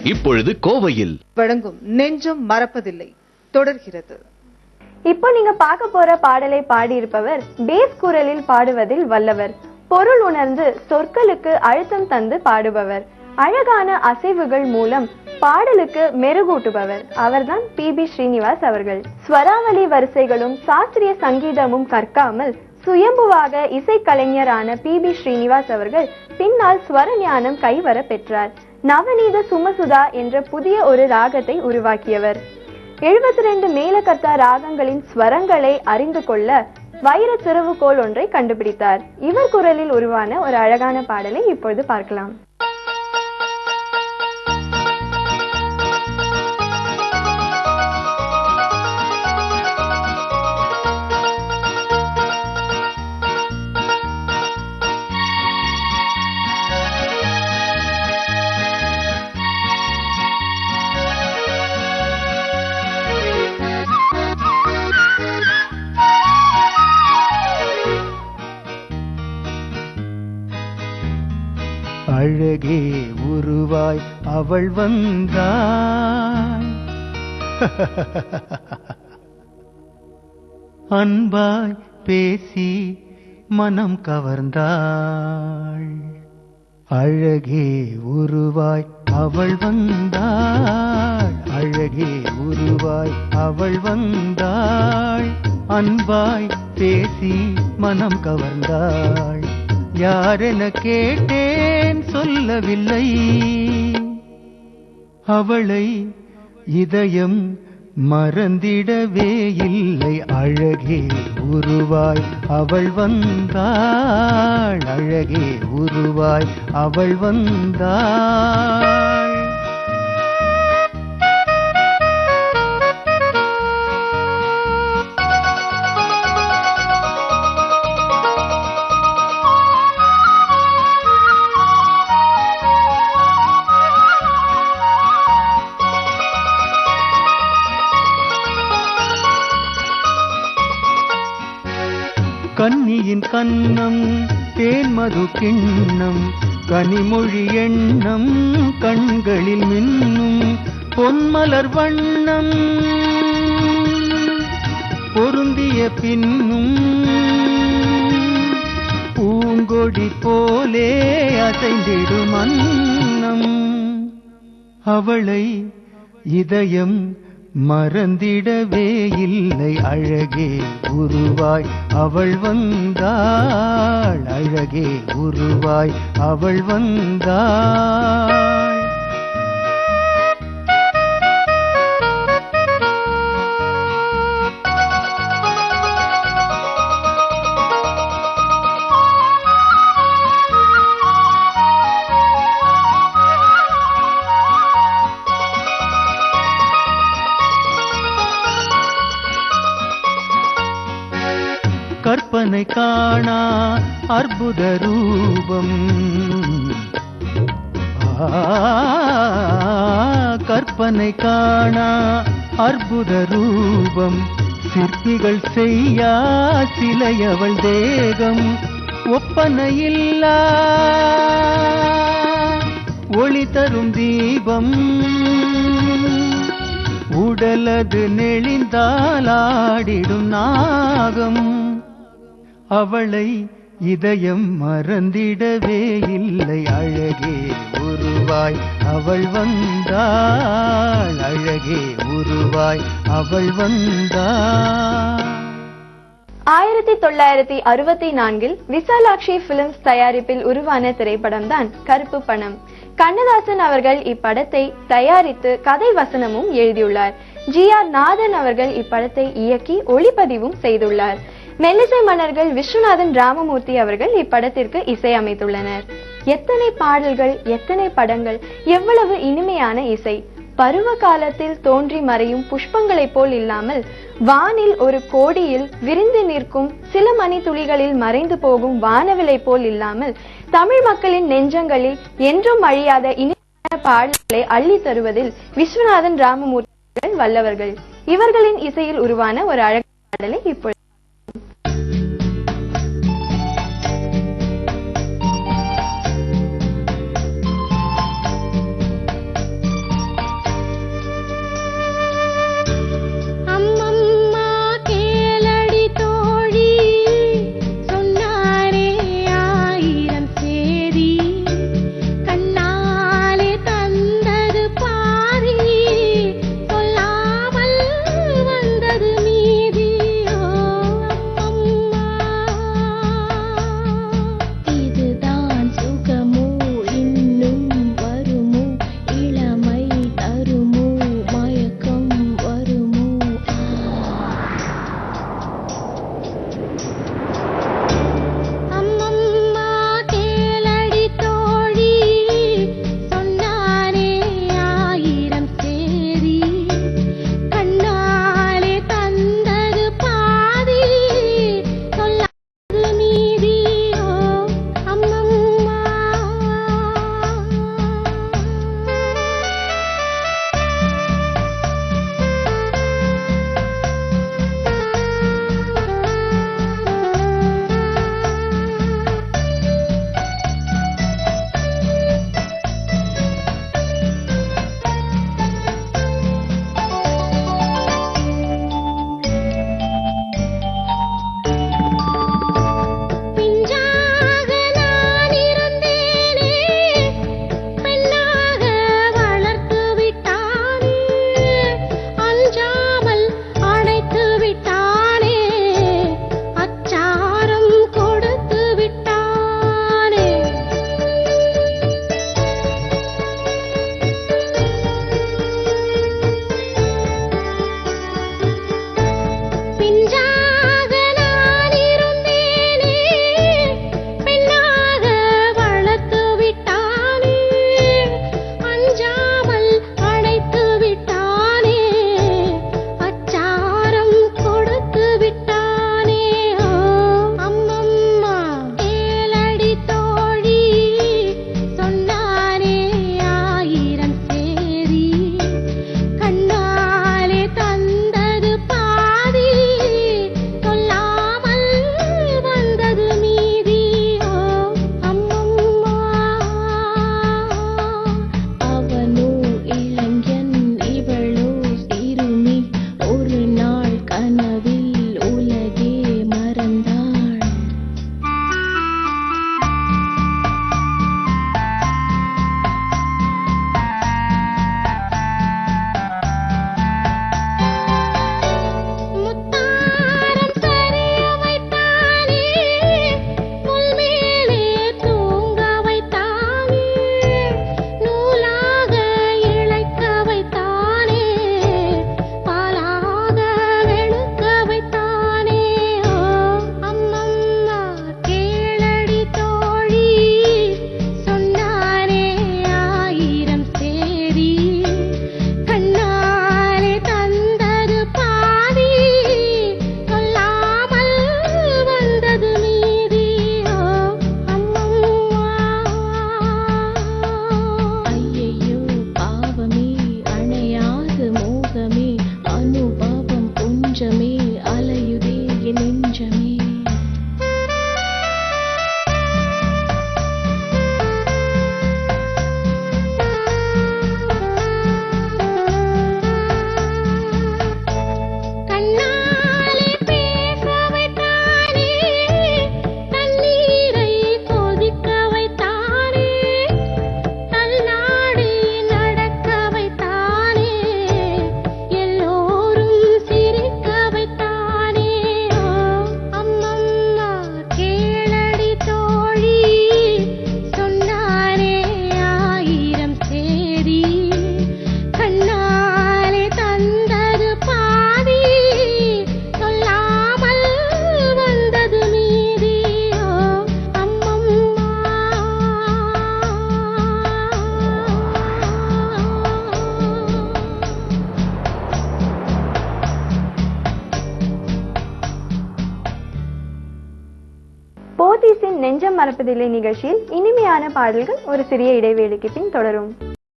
இப்பொழுது கோவையில் வழங்கும் நெஞ்சம் மறப்பதில்லை தொடர்கிறது. இப்போ நீங்க பார்க்க போற பாடலை பாடியிருப்பவர் பேஸ் குரலில் பாடுவதில் வல்லவர், பொருள் உணர்ந்து சொற்களுக்கு அழுத்தம் தந்து பாடுபவர், அழகான அசைவுகள் மூலம் பாடலுக்கு மெருகூட்டுபவர். அவர்தான் PB ஸ்ரீனிவாஸ் அவர்கள். ஸ்வராவளி வரிசைகளும் சாஸ்திரிய சங்கீதமும் கற்காமல் சுயம்புவாக இசைக்கலைஞரான PB ஸ்ரீனிவாஸ் அவர்கள் பின்னால் ஸ்வர ஞானம் கைவர பெற்றார். நவநீத சுமசுதா என்ற புதிய ஒரு ராகத்தை உருவாக்கியவர். 72 மேலகர்த்தா ராகங்களின் ஸ்வரங்களை அறிந்து கொள்ள வைர திறவுகோல் ஒன்றை கண்டுபிடித்தார். இவர் குரலில் உருவான ஒரு அழகான பாடலை இப்பொழுது பார்க்கலாம். அழகே உருவாய் அவள் வந்தாள், அன்பாய் பேசி மனம் கவர்ந்தாள். அழகே உருவாய் அவள் வந்தாள், அழகே உருவாய் அவள் வந்தாள், அன்பாய் பேசி மனம் கவர்ந்தாள். யாரென கேட்டேன் சொல்லவில்லை, அவளை இதயம் மறந்திடவே இல்லை. அழகே உருவாய் அவள் வந்தாள், அழகே உருவாய் அவள் வந்தாள். கன்னியின் கன்னம் தேன்மது கிண்ணம், கனிமொழி எண்ணம் கண்களில் மின்னும் பொன்மலர் வண்ணம் பொருந்திய பின்னும் பூங்கொடி போலே அசைந்திடும் அன்னம். அவளை இதயம் மறந்திடவே இல்லை. அழகே உருவாய் அவள் வந்தாள், அழகே உருவாய் அவள் வந்தாள். கற்பனை காணா அற்புத ரூபம், கற்பனை காணா அற்புத ரூபம், சிற்பிகள் செய்யா சிலையவள் தேகம். ஒப்பனையில்லா ஒளி தரும் தீபம், உடலது நெளிந்தால் ஆடிடும் நாகம். அவளை இதயம் மறந்திடவே இல்லை. அழகே உருவாய் அவள் வந்தாள், அழகே உருவாய் அவள் வந்தாள். 1964 விசாலாட்சி பிலிம்ஸ் தயாரிப்பில் உருவான திரைப்படம்தான் கருப்பு பணம். கண்ணதாசன் அவர்கள் இப்படத்தை தயாரித்து கதை வசனமும் எழுதியுள்ளார். GR நாதன் அவர்கள் இப்படத்தை இயக்கி ஒளிப்பதிவும் செய்துள்ளார். மெல்லிசை மன்னர்கள் விஸ்வநாதன் ராமமூர்த்தி அவர்கள் இப்படத்திற்கு இசையமைத்துள்ளனர். எத்தனை பாடல்கள், எத்தனை படங்கள், எவ்வளவு இனிமையான இசை! பருவ காலத்தில் தோன்றி மறையும் புஷ்பங்களைப் போல் இல்லாமல் வானில் ஒரு கோடியில் விரிந்து நிற்கும் சில மணி துளிகளில் மறைந்து போகும் வானவிலை போல் இல்லாமல் தமிழ் மக்களின் நெஞ்சங்களில் என்றும் அழியாத இனிமையான பாடல்களை அள்ளி தருவதில் விஸ்வநாதன் ராமமூர்த்தி வல்லவர்கள். இவர்களின் இசையில் உருவான ஒரு அழகான பாடலை இப்பொழுது நெஞ்சம் மறப்பதில்லை நிகழ்ச்சியில் இனிமையான பாடல்கள் ஒரு சிறிய இடைவேளைக்கு பின் தொடரும்.